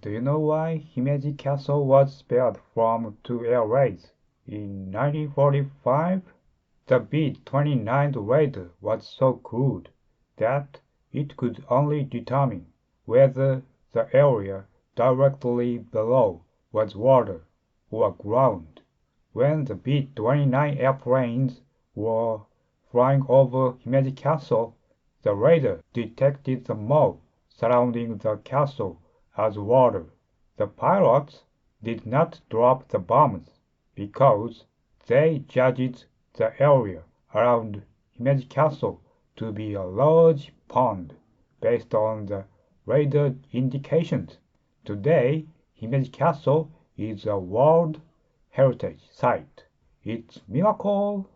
Do you know why Himeji Castle was spared from two air raids in 1945? The B-29 radar was so good that it could only determine whether the area directly below was water or ground. When the B-29 airplanes were flying over Himeji Castle, the radar detected the moat surrounding the castle as water. The pilots did not drop the bombs because they judged the area around Himeji Castle to be a large pond based on the radar indications. Today, Himeji Castle is a World Heritage Site. Its miracle